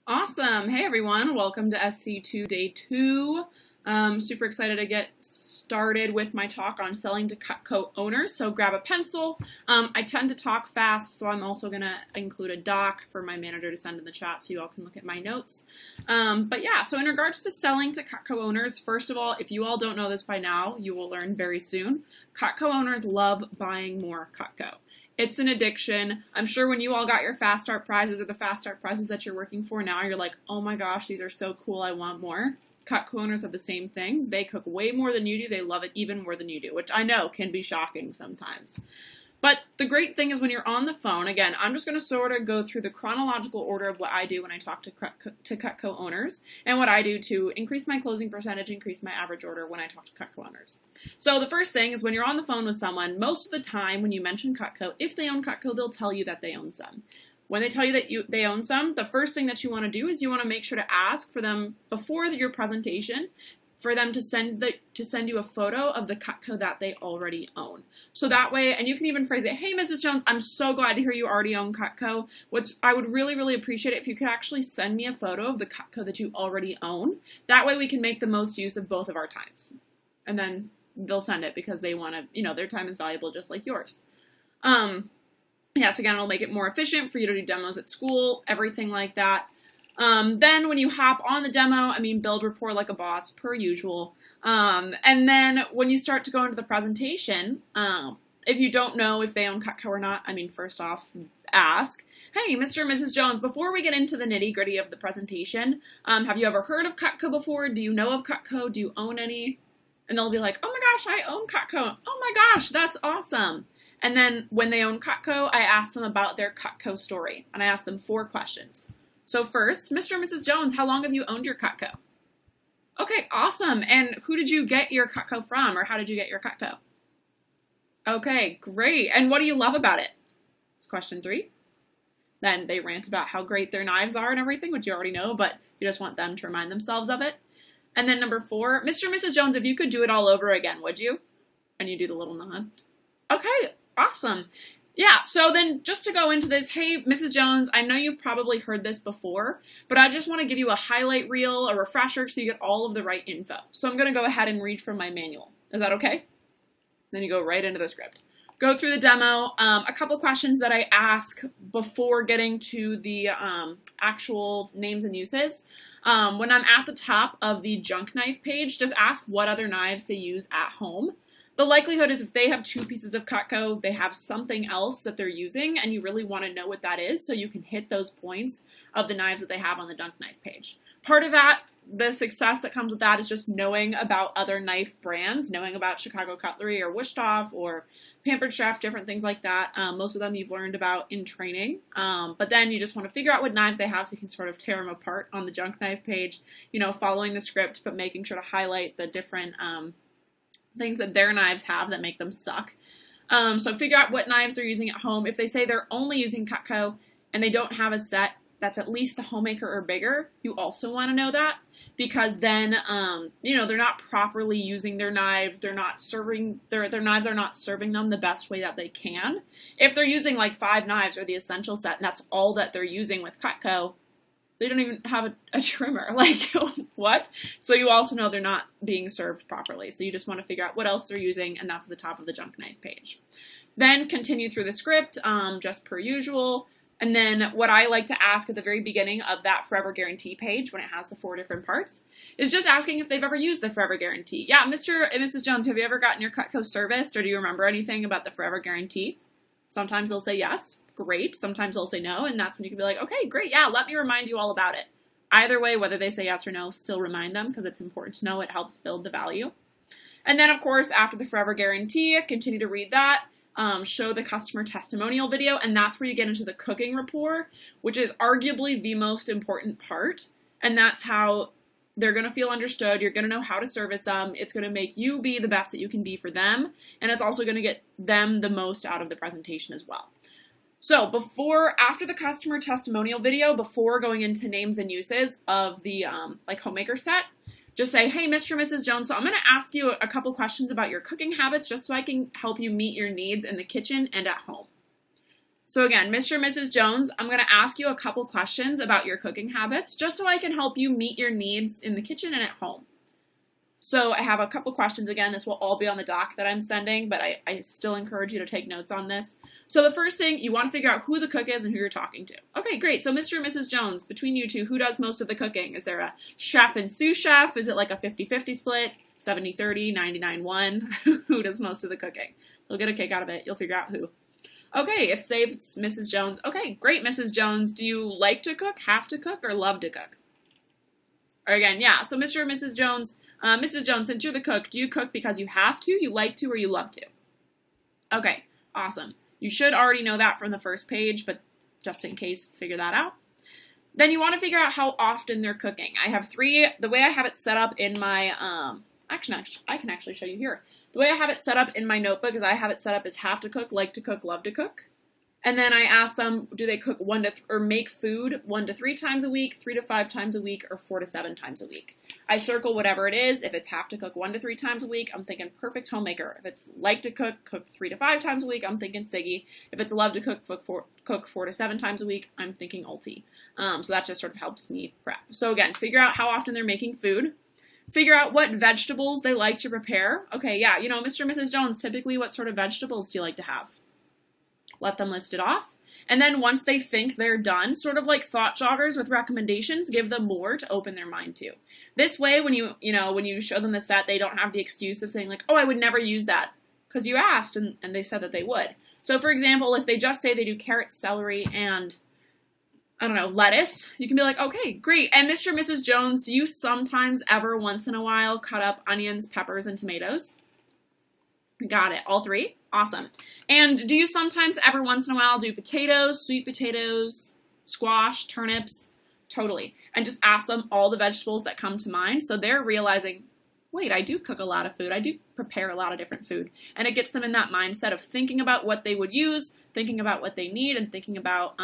Awesome. Hey everyone, welcome to SC2 Day 2. Super excited to get started with my talk on selling to Cutco owners, so grab a pencil. I tend to talk fast, so I'm also going to include a doc for my manager to send in the chat so you all can look at my notes. But yeah, so in regards to selling to Cutco owners, first of all, if you all don't know this by now, you will learn very soon. Cutco owners love buying more Cutco. It's an addiction. I'm sure when you all got your Fast Start prizes or the Fast Start prizes that you're working for now, you're like, oh my gosh, these are so cool, I want more. Cutco owners have the same thing. They cook way more than you do. They love it even more than you do, which I know can be shocking sometimes. But the great thing is when you're on the phone, again, I'm just going to sort of go through the chronological order of what I do when I talk to Cutco owners and what I do to increase my closing percentage, increase my average order when I talk to Cutco owners. So the first thing is when you're on the phone with someone, most of the time when you mention Cutco, if they own Cutco, they'll tell you that they own some. When they tell you that they own some, the first thing that you want to do is you want to make sure to ask for them before your presentation for them to send you a photo of the Cutco that they already own. So that way, and you can even phrase it, hey, Mrs. Jones, I'm so glad to hear you already own Cutco. I would really, really appreciate it if you could actually send me a photo of the Cutco that you already own. That way we can make the most use of both of our times. And then they'll send it because they want to, their time is valuable just like yours. Yes, again, it'll make it more efficient for you to do demos at school, everything like that. Then when you hop on the demo, build rapport like a boss, per usual. And then when you start to go into the presentation, if you don't know if they own Cutco or not, first off, ask, hey, Mr. and Mrs. Jones, before we get into the nitty-gritty of the presentation, have you ever heard of Cutco before? Do you know of Cutco? Do you own any? And they'll be like, oh my gosh, I own Cutco. Oh my gosh, that's awesome. And then when they own Cutco, I ask them about their Cutco story. And I ask them 4 questions. So first, Mr. and Mrs. Jones, how long have you owned your Cutco? Okay, awesome. And who did you get your Cutco from, or how did you get your Cutco? Okay, great. And what do you love about it? That's question 3. Then they rant about how great their knives are and everything, which you already know, but you just want them to remind themselves of it. And then number 4, Mr. and Mrs. Jones, if you could do it all over again, would you? And you do the little nod. Okay, awesome. Yeah, so then just to go into this, hey, Mrs. Jones, I know you've probably heard this before, but I just want to give you a highlight reel, a refresher, so you get all of the right info. So I'm going to go ahead and read from my manual. Is that okay? Then you go right into the script. Go through the demo, a couple questions that I ask before getting to the actual names and uses. When I'm at the top of the junk knife page, just ask what other knives they use at home. The likelihood is if they have 2 pieces of Cutco, they have something else that they're using, and you really want to know what that is so you can hit those points of the knives that they have on the junk knife page. Part of that, the success that comes with that is just knowing about other knife brands, knowing about Chicago Cutlery or Wusthof or Pampered Chef, different things like that. Most of them you've learned about in training, but then you just want to figure out what knives they have so you can sort of tear them apart on the junk knife page, following the script, but making sure to highlight the different things that their knives have that make them suck. So figure out what knives they're using at home. If they say they're only using Cutco and they don't have a set that's at least the homemaker or bigger, you also want to know that, because then, they're not properly using their knives. They're not serving, their knives are not serving them the best way that they can. If they're using like 5 knives or the essential set and that's all that they're using with Cutco, they don't even have a trimmer. Like, what? So you also know they're not being served properly. So you just want to figure out what else they're using, and that's at the top of the junk knife page. Then continue through the script, just per usual. And then what I like to ask at the very beginning of that Forever Guarantee page, when it has the 4 different parts, is just asking if they've ever used the Forever Guarantee. Yeah, Mr. and Mrs. Jones, have you ever gotten your Cutco serviced, or do you remember anything about the Forever Guarantee? Sometimes they'll say yes. Great. Sometimes they'll say no, and that's when you can be like, okay, great, yeah, let me remind you all about it. Either way, whether they say yes or no, still remind them, because it's important to know. It helps build the value. And then, of course, after the Forever Guarantee, continue to read that, show the customer testimonial video, and that's where you get into the cooking rapport, which is arguably the most important part, and that's how they're going to feel understood. You're going to know how to service them. It's going to make you be the best that you can be for them, and it's also going to get them the most out of the presentation as well. So after the customer testimonial video, before going into names and uses of the homemaker set, just say, hey, Mr. and Mrs. Jones, so I'm going to ask you a couple questions about your cooking habits just so I can help you meet your needs in the kitchen and at home. So again, Mr. and Mrs. Jones, I'm going to ask you a couple questions about your cooking habits, just so I can help you meet your needs in the kitchen and at home. So I have a couple questions. Again, this will all be on the doc that I'm sending, but I still encourage you to take notes on this. So the first thing, you want to figure out who the cook is and who you're talking to. Okay, great. So Mr. and Mrs. Jones, between you two, who does most of the cooking? Is there a chef and sous chef? Is it like a 50-50 split? 70-30, 99-1? Who does most of the cooking? You'll get a kick out of it. You'll figure out who. Okay, if say it's Mrs. Jones. Okay, great, Mrs. Jones. Do you like to cook, have to cook, or love to cook? Or again, yeah, so Mr. and Mrs. Jones, Mrs. Jones, since you're the cook, do you cook because you have to, you like to, or you love to? Okay, awesome. You should already know that from the first page, but just in case, figure that out. Then you want to figure out how often they're cooking. I have three, the way I have it set up in my, I can actually show you here. The way I have it set up in my notebook is I have it set up as have to cook, like to cook, love to cook. And then I ask them, do they cook or make food 1 to 3 times a week, 3 to 5 times a week, or 4 to 7 times a week? I circle whatever it is. If it's have to cook 1 to 3 times a week, I'm thinking perfect homemaker. If it's like to cook 3 to 5 times a week, I'm thinking Siggy. If it's love to cook 4 to 7 times a week, I'm thinking Ulti. So that just sort of helps me prep. So again, figure out how often they're making food. Figure out what vegetables they like to prepare. Okay, yeah, you know, Mr. and Mrs. Jones, typically what sort of vegetables do you like to have? Let them list it off. And then once they think they're done, sort of like thought joggers with recommendations, give them more to open their mind to. This way, when you show them the set, they don't have the excuse of saying like, oh, I would never use that, because you asked and they said that they would. So for example, if they just say they do carrot, celery, and I don't know, lettuce, you can be like, okay, great. And Mr. and Mrs. Jones, do you sometimes ever once in a while cut up onions, peppers, and tomatoes? Got it. All 3? Awesome. And do you sometimes ever once in a while do potatoes, sweet potatoes, squash, turnips? Totally. And just ask them all the vegetables that come to mind. So they're realizing, wait, I do cook a lot of food. I do prepare a lot of different food. And it gets them in that mindset of thinking about what they would use, thinking about what they need, and thinking about,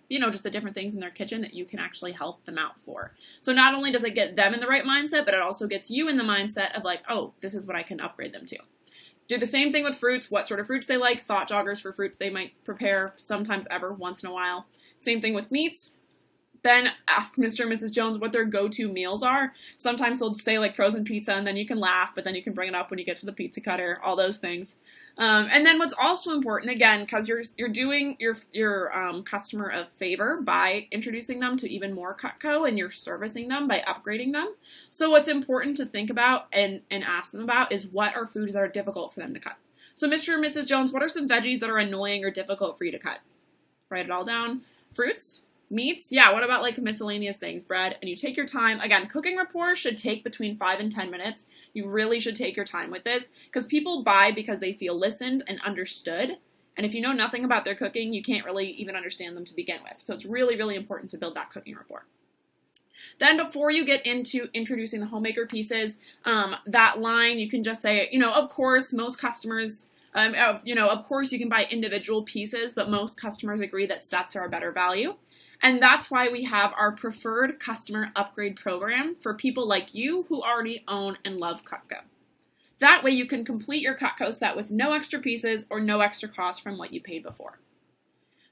just the different things in their kitchen that you can actually help them out for. So not only does it get them in the right mindset, but it also gets you in the mindset of like, oh, this is what I can upgrade them to. Do the same thing with fruits, what sort of fruits they like, thought joggers for fruits they might prepare sometimes ever once in a while. Same thing with meats. Then ask Mr. and Mrs. Jones what their go-to meals are. Sometimes they'll say like frozen pizza, and then you can laugh, but then you can bring it up when you get to the pizza cutter, all those things. And then what's also important, again, because you're doing your customer a favor by introducing them to even more Cutco, and you're servicing them by upgrading them. So what's important to think about and ask them about is what are foods that are difficult for them to cut. So Mr. and Mrs. Jones, what are some veggies that are annoying or difficult for you to cut? Write it all down. Fruits? Meats? Yeah, what about like miscellaneous things? Bread? And you take your time. Again, cooking rapport should take between 5 and 10 minutes. You really should take your time with this because people buy because they feel listened and understood. And if you know nothing about their cooking, you can't really even understand them to begin with. So it's really, really important to build that cooking rapport. Then before you get into introducing the homemaker pieces, that line, you can just say, of course, most customers, of course you can buy individual pieces, but most customers agree that sets are a better value. And that's why we have our preferred customer upgrade program for people like you who already own and love Cutco. That way you can complete your Cutco set with no extra pieces or no extra cost from what you paid before.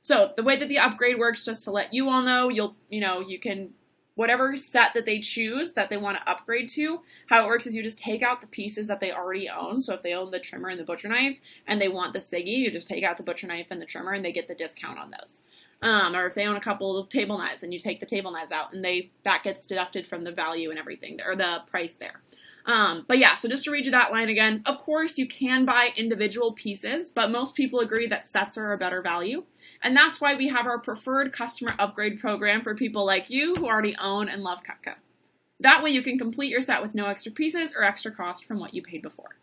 So the way that the upgrade works, just to let you all know, you can, whatever set that they choose that they want to upgrade to, how it works is you just take out the pieces that they already own. So if they own the trimmer and the butcher knife and they want the Siggy, you just take out the butcher knife and the trimmer and they get the discount on those. Or if they own a couple of table knives, then you take the table knives out and that gets deducted from the value and everything, or the price there. But yeah, so just to read you that line again, of course you can buy individual pieces, but most people agree that sets are a better value. And that's why we have our preferred customer upgrade program for people like you who already own and love Cutco. That way you can complete your set with no extra pieces or extra cost from what you paid before.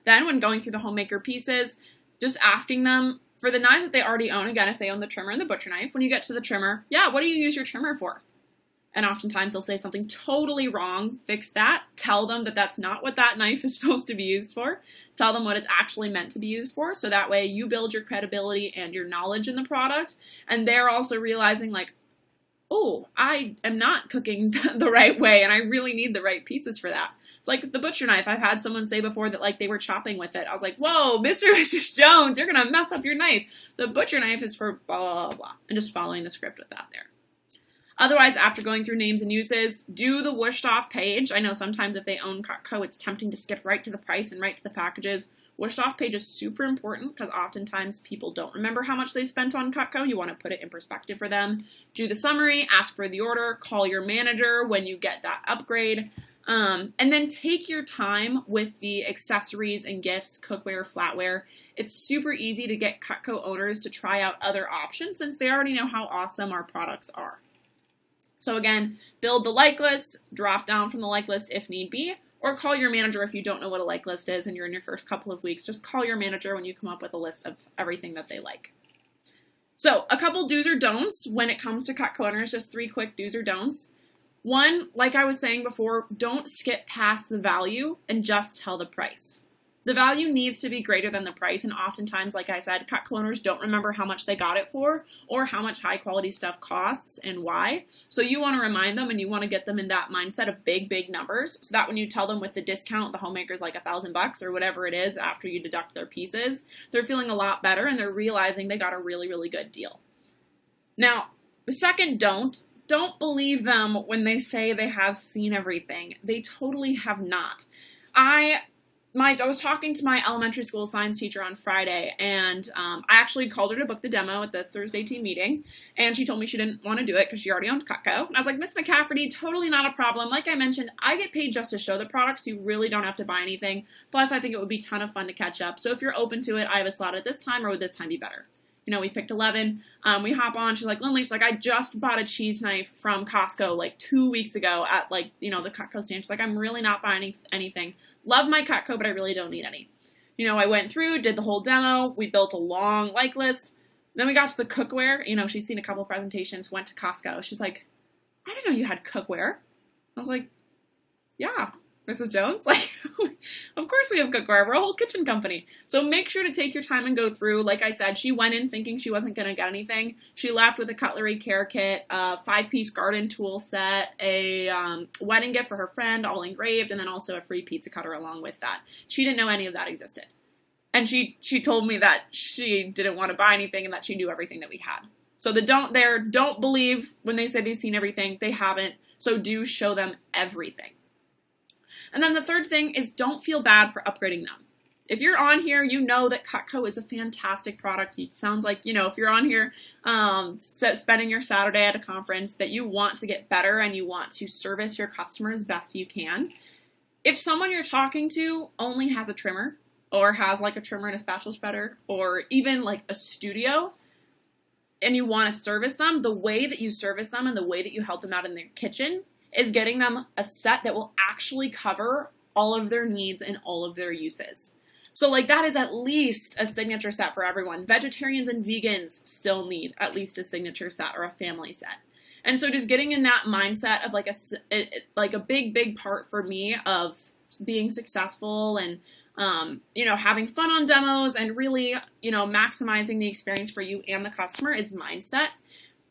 Then when going through the homemaker pieces, just asking them, for the knives that they already own, again, if they own the trimmer and the butcher knife, when you get to the trimmer, yeah, what do you use your trimmer for? And oftentimes they'll say something totally wrong. Fix that. Tell them that that's not what that knife is supposed to be used for. Tell them what it's actually meant to be used for. So that way you build your credibility and your knowledge in the product. And they're also realizing like, oh, I am not cooking the right way and I really need the right pieces for that. It's like the butcher knife. I've had someone say before that like they were chopping with it. I was like, whoa, Mr. and Mrs. Jones, you're going to mess up your knife. The butcher knife is for blah, blah, blah, blah. And just following the script with that there. Otherwise, after going through names and uses, do the whooshed off page. I know sometimes if they own Cutco, it's tempting to skip right to the price and right to the packages. Whooshed off page is super important because oftentimes people don't remember how much they spent on Cutco. You want to put it in perspective for them. Do the summary, ask for the order, call your manager when you get that upgrade. And then take your time with the accessories and gifts, cookware, flatware. It's super easy to get Cutco owners to try out other options since they already know how awesome our products are. So again, build the like list, drop down from the like list if need be, or call your manager if you don't know what a like list is and you're in your first couple of weeks. Just call your manager when you come up with a list of everything that they like. So a couple do's or don'ts when it comes to Cutco owners, just 3 quick do's or don'ts. One, like I was saying before, don't skip past the value and just tell the price. The value needs to be greater than the price, and oftentimes, like I said, Cutco owners don't remember how much they got it for or how much high-quality stuff costs and why. So you want to remind them and you want to get them in that mindset of big, big numbers so that when you tell them with the discount, the homemaker's like $1,000 or whatever it is after you deduct their pieces, they're feeling a lot better and they're realizing they got a really, really good deal. Now, the second don't believe them when they say they have seen everything. They totally have not. I was talking to my elementary school science teacher on Friday, and I actually called her to book the demo at the Thursday team meeting, and she told me she didn't want to do it because she already owned Cutco. And I was like, Miss McCafferty, totally not a problem. Like I mentioned, I get paid just to show the products. So you really don't have to buy anything. Plus, I think it would be a ton of fun to catch up. So if you're open to it, I have a slot at this time, or would this time be better? You know, we picked 11. We hop on. She's like, Lindley, she's like, I just bought a cheese knife from Costco like 2 weeks ago at like, you know, the Cutco stand. She's like, I'm really not buying anything. Love my Cutco, but I really don't need any. You know, I went through, did the whole demo. We built a long like list. Then we got to the cookware. You know, she's seen a couple presentations, went to Costco. She's like, I didn't know you had cookware. I was like, yeah, Mrs. Jones, like, of course we have cookware. We're a whole kitchen company. So make sure to take your time and go through. Like I said, she went in thinking she wasn't going to get anything. She left with a cutlery care kit, a 5-piece garden tool set, a wedding gift for her friend, all engraved, and then also a free pizza cutter along with that. She didn't know any of that existed. And she told me that she didn't want to buy anything and that she knew everything that we had. So the don't there, don't believe when they say they've seen everything. They haven't. So do show them everything. And then the third thing is don't feel bad for upgrading them. If you're on here, you know that Cutco is a fantastic product. It sounds like, you know, if you're on here spending your Saturday at a conference, that you want to get better and you want to service your customers best you can. If someone you're talking to only has a trimmer or has like a trimmer and a spatula spreader or even like a studio and you want to service them, the way that you service them and the way that you help them out in their kitchen is getting them a set that will actually cover all of their needs and all of their uses. So like that is at least a signature set for everyone. Vegetarians and vegans still need at least a signature set or a family set. And so just getting in that mindset of like a big part for me of being successful and you know, having fun on demos and really, you know, maximizing the experience for you and the customer is mindset.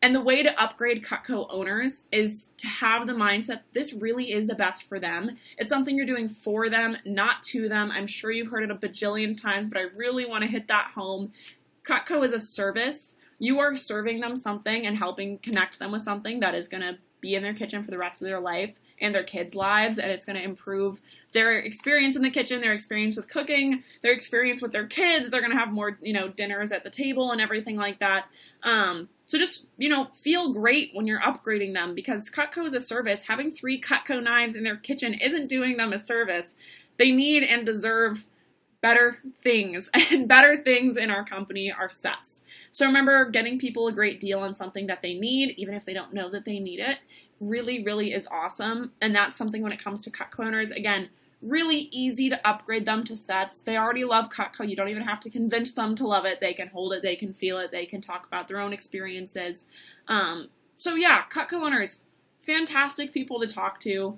And the way to upgrade Cutco owners is to have the mindset this really is the best for them. It's something you're doing for them, not to them. I'm sure you've heard it a bajillion times, but I really want to hit that home. Cutco is a service. You are serving them something and helping connect them with something that is going to be in their kitchen for the rest of their life and their kids' lives, and it's going to improve their experience in the kitchen, their experience with cooking, their experience with their kids. They're going to have more, you know, dinners at the table and everything like that. So just, you know, feel great when you're upgrading them because Cutco is a service. Having 3 Cutco knives in their kitchen isn't doing them a service. They need and deserve better things, and better things in our company are sets. So remember, getting people a great deal on something that they need, even if they don't know that they need it, really, really is awesome. And that's something when it comes to Cutco owners, again, really easy to upgrade them to sets. They already love Cutco. You don't even have to convince them to love it. They can hold it. They can feel it. They can talk about their own experiences. So yeah, Cutco owners, fantastic people to talk to.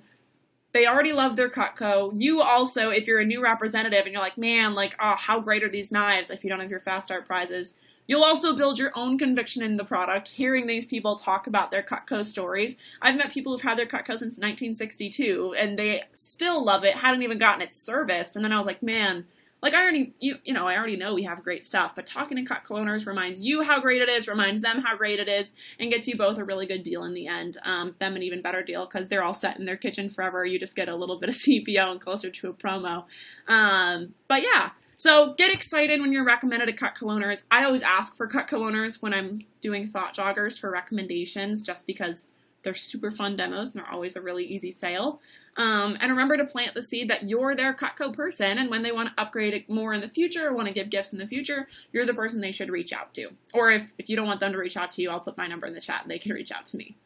They already love their Cutco. You also, if you're a new representative and you're like, man, like, oh, how great are these knives if you don't have your Fast Start prizes, You'll also build your own conviction in the product, hearing these people talk about their Cutco stories. I've met people who've had their Cutco since 1962, and they still love it, hadn't even gotten it serviced, and then I was like, man, like, I already know we have great stuff, but talking to Cutco owners reminds you how great it is, reminds them how great it is, and gets you both a really good deal in the end. Them an even better deal because they're all set in their kitchen forever. You just get a little bit of CPO and closer to a promo. But yeah, so get excited when you're recommended to Cutco owners. I always ask for Cutco owners when I'm doing thought joggers for recommendations just because they're super fun demos and they're always a really easy sale. And remember to plant the seed that you're their Cutco person, and when they want to upgrade it more in the future or want to give gifts in the future, you're the person they should reach out to. Or if you don't want them to reach out to you, I'll put my number in the chat and they can reach out to me.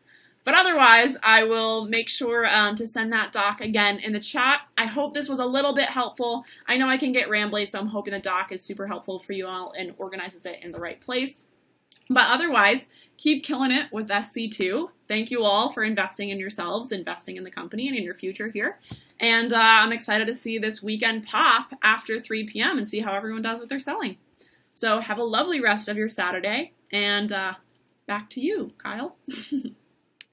But otherwise, I will make sure to send that doc again in the chat. I hope this was a little bit helpful. I know I can get rambly, so I'm hoping the doc is super helpful for you all and organizes it in the right place. But otherwise, keep killing it with SC2. Thank you all for investing in yourselves, investing in the company and in your future here. And I'm excited to see this weekend pop after 3 p.m. and see how everyone does what they're selling. So have a lovely rest of your Saturday, and back to you, Kyle.